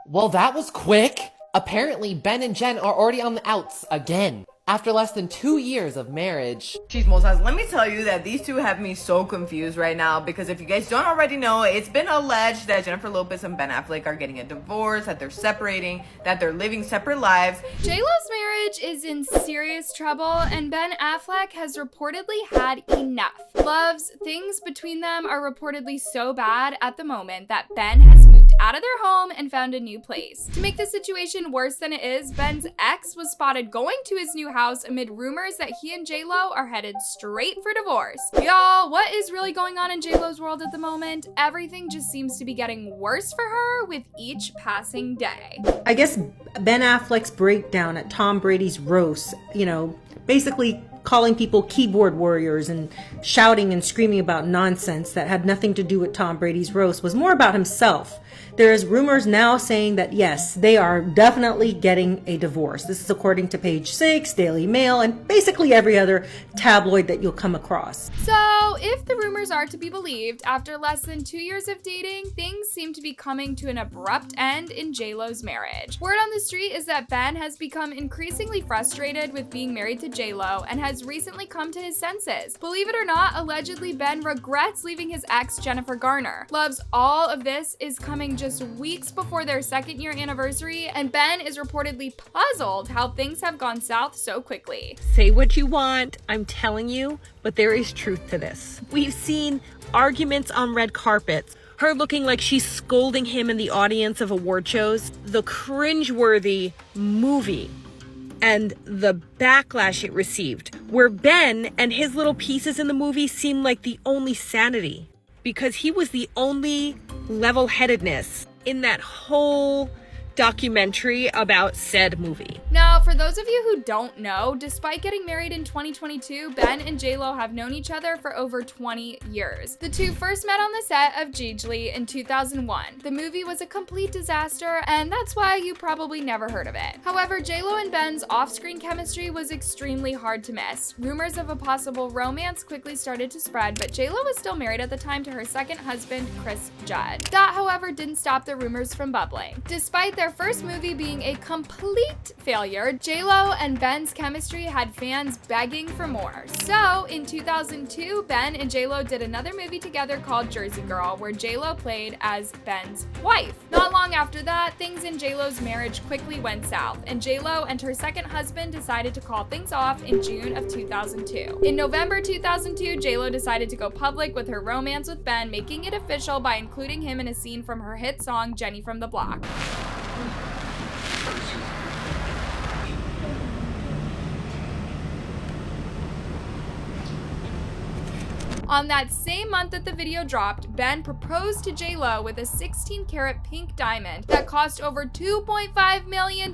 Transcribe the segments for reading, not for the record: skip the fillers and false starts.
Well, that was quick! Apparently, Ben and Jen are already on the outs again. After less than 2 years of marriage. Chismosas, let me tell you that these two have me so confused right now because if you guys don't already know, it's been alleged that Jennifer Lopez and Ben Affleck are getting a divorce, that they're separating, that they're living separate lives. J-Lo's marriage is in serious trouble and Ben Affleck has reportedly had enough. Luvs, things between them are reportedly so bad at the moment that Ben has moved out of their home and found a new place. To make the situation worse than it is, Ben's ex was spotted going to his new house amid rumors that he and J-Lo are headed straight for divorce. Y'all, what is really going on in J-Lo's world at the moment? Everything just seems to be getting worse for her with each passing day. I guess Ben Affleck's breakdown at Tom Brady's roast, basically calling people keyboard warriors and shouting and screaming about nonsense that had nothing to do with Tom Brady's roast was more about himself. There's rumors now saying that yes, they are definitely getting a divorce. This is according to Page 6, Daily Mail, and basically every other tabloid that you'll come across. So, if the rumors are to be believed, after less than 2 years of dating, things seem to be coming to an abrupt end in J-Lo's marriage. Word on the street is that Ben has become increasingly frustrated with being married to J-Lo and has recently come to his senses. Believe it or not, allegedly Ben regrets leaving his ex Jennifer Garner. Loves all of this is coming just weeks before their second-year anniversary, and Ben is reportedly puzzled how things have gone south so quickly. Say what you want, I'm telling you, but there is truth to this. We've seen arguments on red carpets, her looking like she's scolding him in the audience of award shows, the cringeworthy movie, and the backlash it received, where Ben and his little pieces in the movie seemed like the only sanity, because he was the only level-headedness in that whole documentary about said movie. Now, for those of you who don't know, despite getting married in 2022, Ben and J-Lo have known each other for over 20 years. The two first met on the set of Gigli in 2001. The movie was a complete disaster, and that's why you probably never heard of it. However, J-Lo and Ben's off-screen chemistry was extremely hard to miss. Rumors of a possible romance quickly started to spread, but J-Lo was still married at the time to her second husband, Chris Judd. That, however, didn't stop the rumors from bubbling. Despite their first movie being a complete failure, J-Lo and Ben's chemistry had fans begging for more. So, in 2002, Ben and J-Lo did another movie together called Jersey Girl, where J-Lo played as Ben's wife. Not long after that, things in J-Lo's marriage quickly went south, and J-Lo and her second husband decided to call things off in June of 2002. In November 2002, J-Lo decided to go public with her romance with Ben, making it official by including him in a scene from her hit song Jenny from the Block. On that same month that the video dropped, Ben proposed to J-Lo with a 16-karat pink diamond that cost over $2.5 million.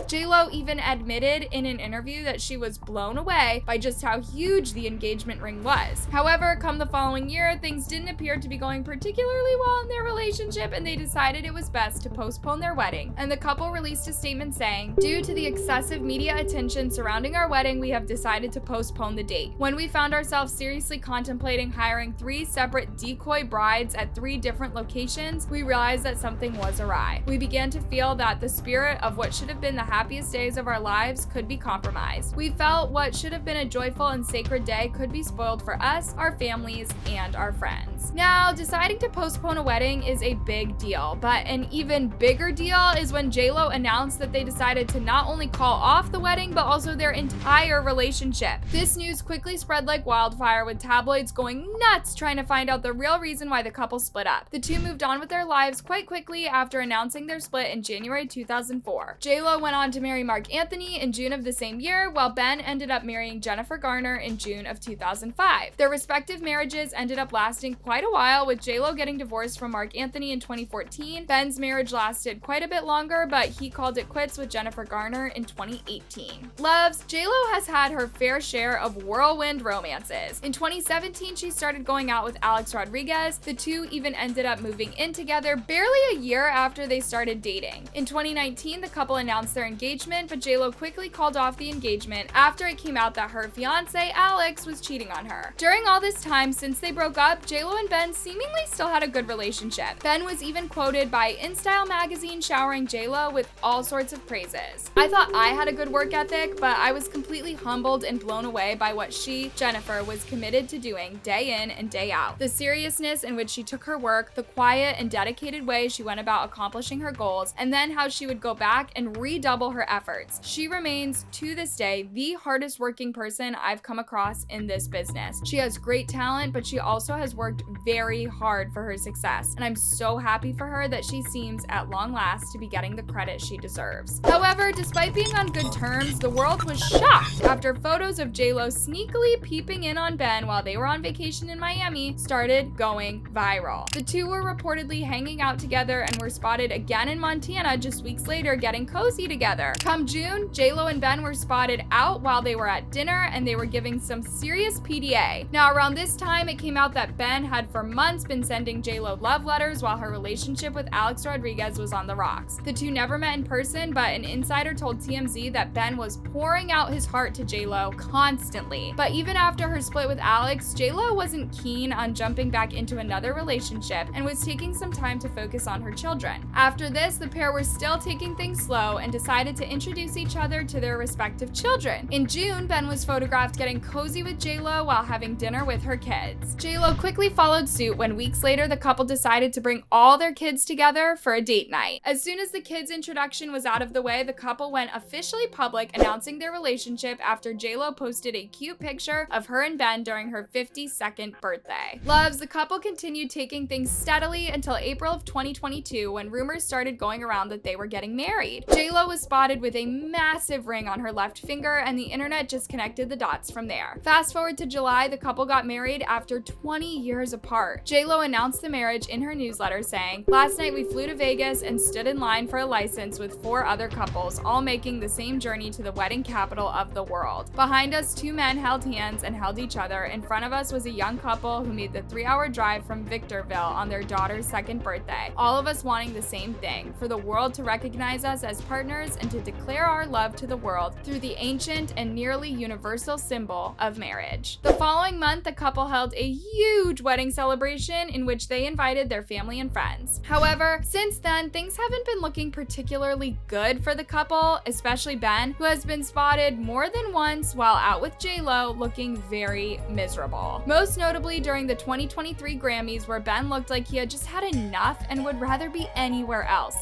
J-Lo even admitted in an interview that she was blown away by just how huge the engagement ring was. However, come the following year, things didn't appear to be going particularly well in their relationship, and they decided it was best to postpone their wedding. And the couple released a statement saying, "Due to the excessive media attention surrounding our wedding, we have decided to postpone the date. When we found ourselves seriously contemplating hiring 3 separate decoy brides at 3 different locations, we realized that something was awry. We began to feel that the spirit of what should have been the happiest days of our lives could be compromised. We felt what should have been a joyful and sacred day could be spoiled for us, our families, and our friends." Now, deciding to postpone a wedding is a big deal, but an even bigger deal is when J-Lo announced that they decided to not only call off the wedding, but also their entire relationship. This news quickly spread like wildfire, with tabloids going nuts trying to find out the real reason why the couple split up. The two moved on with their lives quite quickly after announcing their split in January 2004. J-Lo went on to marry Marc Anthony in June of the same year, while Ben ended up marrying Jennifer Garner in June of 2005. Their respective marriages ended up lasting quite a while, with J-Lo getting divorced from Marc Anthony in 2014. Ben's marriage lasted quite a bit longer, but he called it quits with Jennifer Garner in 2018. Luvs, J-Lo has had her fair share of whirlwind romances. In 2017, 2017, she started going out with Alex Rodriguez. The two even ended up moving in together barely a year after they started dating. In 2019, the couple announced their engagement, but JLo quickly called off the engagement after it came out that her fiance, Alex, was cheating on her. During all this time since they broke up, JLo and Ben seemingly still had a good relationship. Ben was even quoted by InStyle magazine showering JLo with all sorts of praises. I thought I had a good work ethic, but I was completely humbled and blown away by what she, Jennifer, was committed to doing day in and day out. The seriousness in which she took her work, the quiet and dedicated way she went about accomplishing her goals, and then how she would go back and redouble her efforts. She remains, to this day, the hardest working person I've come across in this business. She has great talent, but she also has worked very hard for her success, and I'm so happy for her that she seems, at long last, to be getting the credit she deserves. However, despite being on good terms, the world was shocked after photos of JLo sneakily peeping in on Ben while they were on vacation in Miami started going viral. The two were reportedly hanging out together and were spotted again in Montana just weeks later getting cozy together. Come June, JLo and Ben were spotted out while they were at dinner and they were giving some serious PDA. Now around this time, it came out that Ben had for months been sending JLo love letters while her relationship with Alex Rodriguez was on the rocks. The two never met in person, but an insider told TMZ that Ben was pouring out his heart to JLo constantly. But even after her split with Alex, JLo wasn't keen on jumping back into another relationship and was taking some time to focus on her children. After this, the pair were still taking things slow and decided to introduce each other to their respective children. In June, Ben was photographed getting cozy with JLo while having dinner with her kids. JLo quickly followed suit when weeks later the couple decided to bring all their kids together for a date night. As soon as the kids' introduction was out of the way, the couple went officially public announcing their relationship after JLo posted a cute picture of her and Ben during her 52nd birthday. Luvs, the couple continued taking things steadily until April of 2022 when rumors started going around that they were getting married. JLo was spotted with a massive ring on her left finger and the internet just connected the dots from there. Fast forward to July, the couple got married after 20 years apart. JLo announced the marriage in her newsletter saying, "Last night we flew to Vegas and stood in line for a license with 4 other couples, all making the same journey to the wedding capital of the world. Behind us, 2 men held hands and held each other. In front of us was a young couple who made the 3-hour drive from Victorville on their daughter's 2nd birthday. All of us wanting the same thing, for the world to recognize us as partners and to declare our love to the world through the ancient and nearly universal symbol of marriage." The following month, the couple held a huge wedding celebration in which they invited their family and friends. However, since then, things haven't been looking particularly good for the couple, especially Ben, who has been spotted more than once while out with JLo looking very miserable. Most notably during the 2023 Grammys, where Ben looked like he had just had enough and would rather be anywhere else.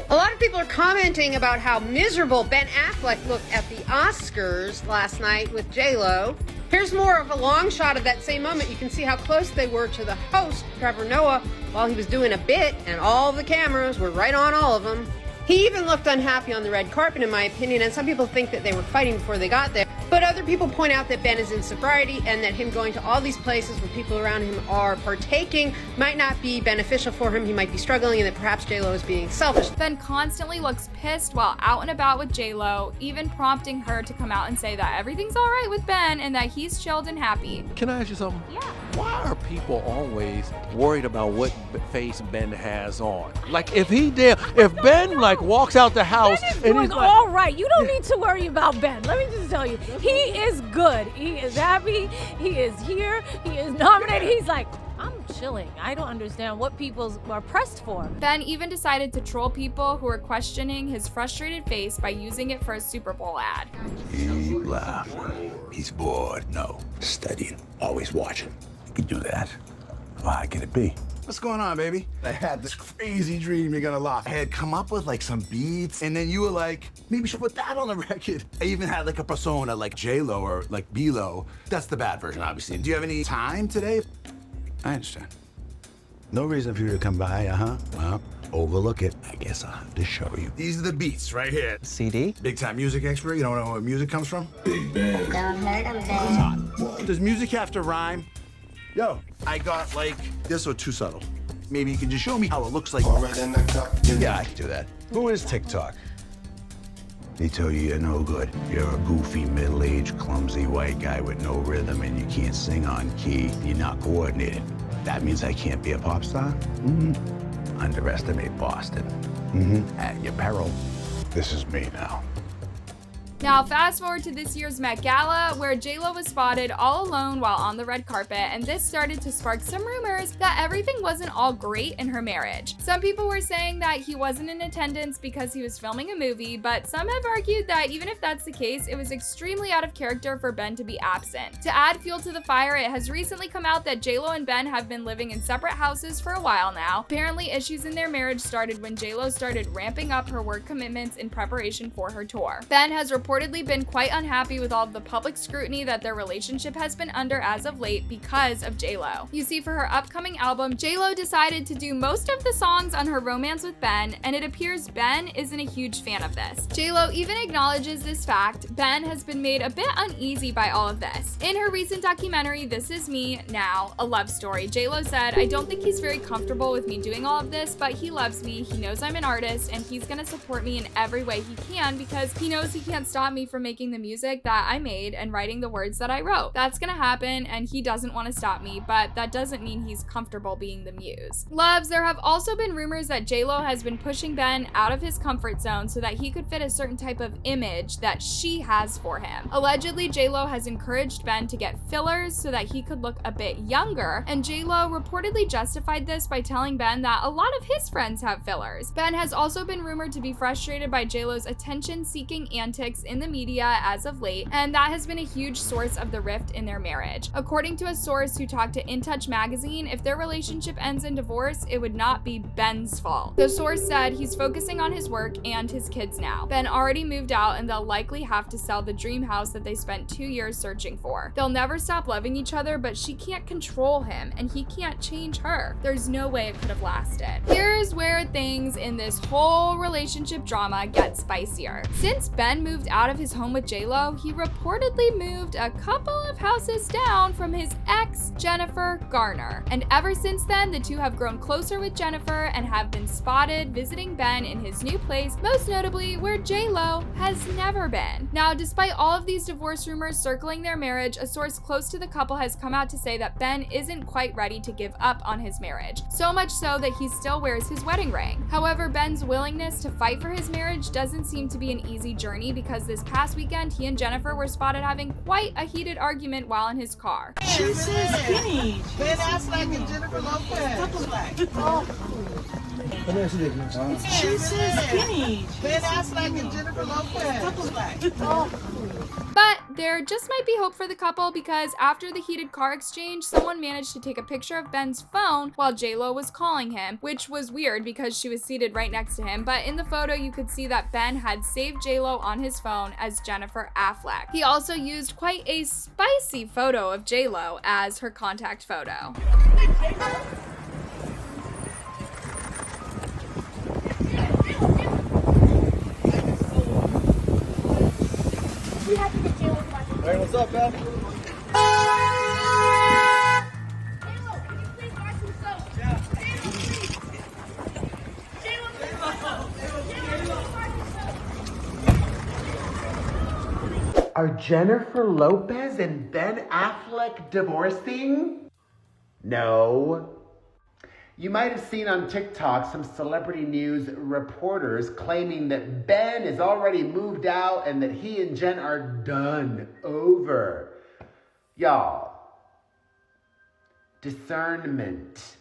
A lot of people are commenting about how miserable Ben Affleck looked at the Oscars last night with J-Lo. Here's more of a long shot of that same moment. You can see how close they were to the host, Trevor Noah, while he was doing a bit, and all the cameras were right on all of them. He even looked unhappy on the red carpet, in my opinion, and some people think that they were fighting before they got there. But other people point out that Ben is in sobriety and that him going to all these places where people around him are partaking might not be beneficial for him. He might be struggling and that perhaps J-Lo is being selfish. Ben constantly looks pissed while out and about with JLo, even prompting her to come out and say that everything's all right with Ben and that he's chilled and happy. Can I ask you something? Yeah. Why are people always worried about what face Ben has on? Like if Ben like walks out the house Ben is and doing he's like, all right. You don't need to worry about Ben. Let me just tell you, he is good. He is happy. He is here. He is nominated. He's like, I'm chilling. I don't understand what people are pressed for. Ben even decided to troll people who were questioning his frustrated face by using it for a Super Bowl ad. You laugh. He's bored. No, studying. Always watching. You can do that. Why can it be? What's going on, baby? I had this crazy dream, you're gonna laugh. I had come up with like some beats, and then you were like, maybe we should put that on the record. I even had like a persona like J-Lo or like B-Lo. That's the bad version, obviously. Do you have any time today? I understand. No reason for you to come by, Well, overlook it. I guess I'll have to show you. These are the beats right here. CD? Big time music expert, you don't know where music comes from? Big Ben. Don't hurt him, Ben. Does music have to rhyme? Yo, I got like, this or too subtle. Maybe you can just show me how it looks like. Yeah, I can do that. Who is TikTok? They tell you you're no good. You're a goofy, middle-aged, clumsy white guy with no rhythm and you can't sing on key. You're not coordinated. That means I can't be a pop star? Underestimate Boston. At your peril. This is me now. Now, fast forward to this year's Met Gala, where J.Lo was spotted all alone while on the red carpet, and this started to spark some rumors that everything wasn't all great in her marriage. Some people were saying that he wasn't in attendance because he was filming a movie, but some have argued that even if that's the case, it was extremely out of character for Ben to be absent. To add fuel to the fire, it has recently come out that J.Lo and Ben have been living in separate houses for a while now. Apparently, issues in their marriage started when J.Lo started ramping up her work commitments in preparation for her tour. Ben has reportedly been quite unhappy with all of the public scrutiny that their relationship has been under as of late because of J.Lo. You see, for her upcoming album, J.Lo decided to do most of the songs on her romance with Ben, and it appears Ben isn't a huge fan of this. J.Lo even acknowledges this fact. Ben has been made a bit uneasy by all of this. In her recent documentary, This Is Me Now, A Love Story, J.Lo said, "I don't think he's very comfortable with me doing all of this, but he loves me, he knows I'm an artist, and he's gonna support me in every way he can because he knows he can't stop me from making the music that I made and writing the words that I wrote. That's gonna happen, and he doesn't want to stop me, but that doesn't mean he's comfortable being the muse." Luvs, there have also been rumors that J.Lo has been pushing Ben out of his comfort zone so that he could fit a certain type of image that she has for him. Allegedly, J.Lo has encouraged Ben to get fillers so that he could look a bit younger, and J.Lo reportedly justified this by telling Ben that a lot of his friends have fillers. Ben has also been rumored to be frustrated by J.Lo's attention-seeking antics in the media as of late, and that has been a huge source of the rift in their marriage. According to a source who talked to In Touch magazine, if their relationship ends in divorce, it would not be Ben's fault. The source said he's focusing on his work and his kids now. Ben already moved out, and they'll likely have to sell the dream house that they spent 2 years searching for. They'll never stop loving each other, but she can't control him, and he can't change her. There's no way it could have lasted. Here's where things in this whole relationship drama get spicier. Since Ben moved out of his home with J.Lo, he reportedly moved a couple of houses down from his ex, Jennifer Garner. And ever since then, the two have grown closer with Jennifer and have been spotted visiting Ben in his new place, most notably where J.Lo has never been. Now, despite all of these divorce rumors circling their marriage, a source close to the couple has come out to say that Ben isn't quite ready to give up on his marriage, so much so that he still wears his wedding ring. However, Ben's willingness to fight for his marriage doesn't seem to be an easy journey because this past weekend, he and Jennifer were spotted having quite a heated argument while in his car. She's so skinny. Ben Affleck and Jennifer Lopez. She's so skinny. Ben Affleck and Jennifer Lopez. But there just might be hope for the couple because after the heated car exchange, someone managed to take a picture of Ben's phone while J.Lo was calling him, which was weird because she was seated right next to him. But in the photo, you could see that Ben had saved J.Lo on his phone as Jennifer Affleck. He also used quite a spicy photo of J.Lo as her contact photo. Hey, what's up, man? Are Jennifer Lopez and Ben Affleck divorcing? No. You might have seen on TikTok some celebrity news reporters claiming that Ben is already moved out and that he and Jen are done over. Y'all, discernment.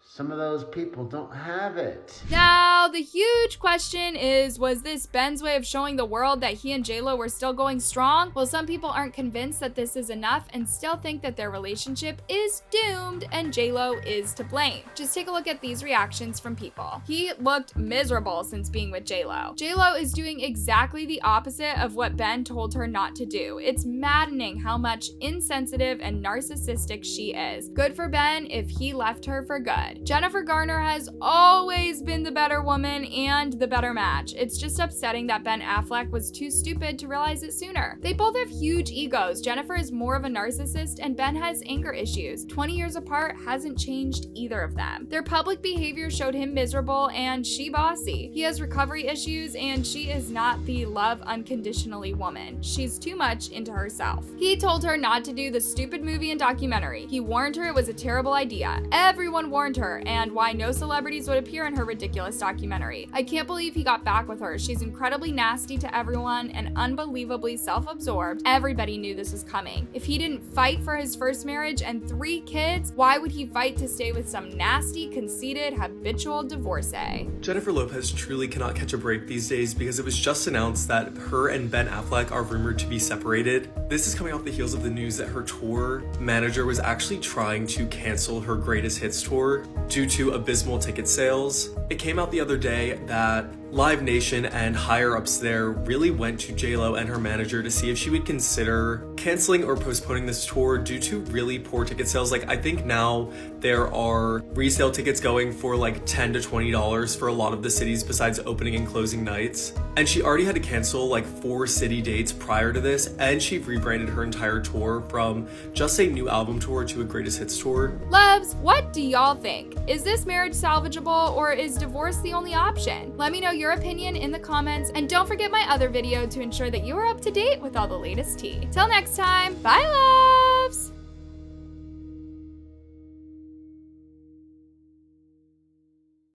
Some of those people don't have it. Now, the huge question is, was this Ben's way of showing the world that he and J.Lo were still going strong? Well, some people aren't convinced that this is enough and still think that their relationship is doomed and J.Lo is to blame. Just take a look at these reactions from people. He looked miserable since being with J.Lo. J.Lo is doing exactly the opposite of what Ben told her not to do. It's maddening how much insensitive and narcissistic she is. Good for Ben if he left her for good. Jennifer Garner has always been the better woman and the better match. It's just upsetting that Ben Affleck was too stupid to realize it sooner. They both have huge egos. Jennifer is more of a narcissist and Ben has anger issues. 20 years apart hasn't changed either of them. Their public behavior showed him miserable and she bossy. He has recovery issues and she is not the love unconditionally woman. She's too much into herself. He told her not to do the stupid movie and documentary. He warned her it was a terrible idea. Everyone warned her, and why no celebrities would appear in her ridiculous documentary. I can't believe he got back with her. She's incredibly nasty to everyone and unbelievably self-absorbed. Everybody knew this was coming. If he didn't fight for his first marriage and 3 kids, why would he fight to stay with some nasty, conceited, habitual divorcee? Jennifer Lopez truly cannot catch a break these days because it was just announced that her and Ben Affleck are rumored to be separated. This is coming off the heels of the news that her tour manager was actually trying to cancel her Greatest Hits tour due to abysmal ticket sales. It came out the other day that Live Nation and higher-ups there really went to JLo and her manager to see if she would consider canceling or postponing this tour due to really poor ticket sales. Like, I think now there are resale tickets going for like $10 to $20 for a lot of the cities besides opening and closing nights. And she already had to cancel like 4 city dates prior to this, and she rebranded her entire tour from just a new album tour to a Greatest Hits tour. Loves, what do y'all think? Is this marriage salvageable or is divorce the only option? Let me know your opinion in the comments, and don't forget my other video to ensure that you are up to date with all the latest tea. Till next time, bye love!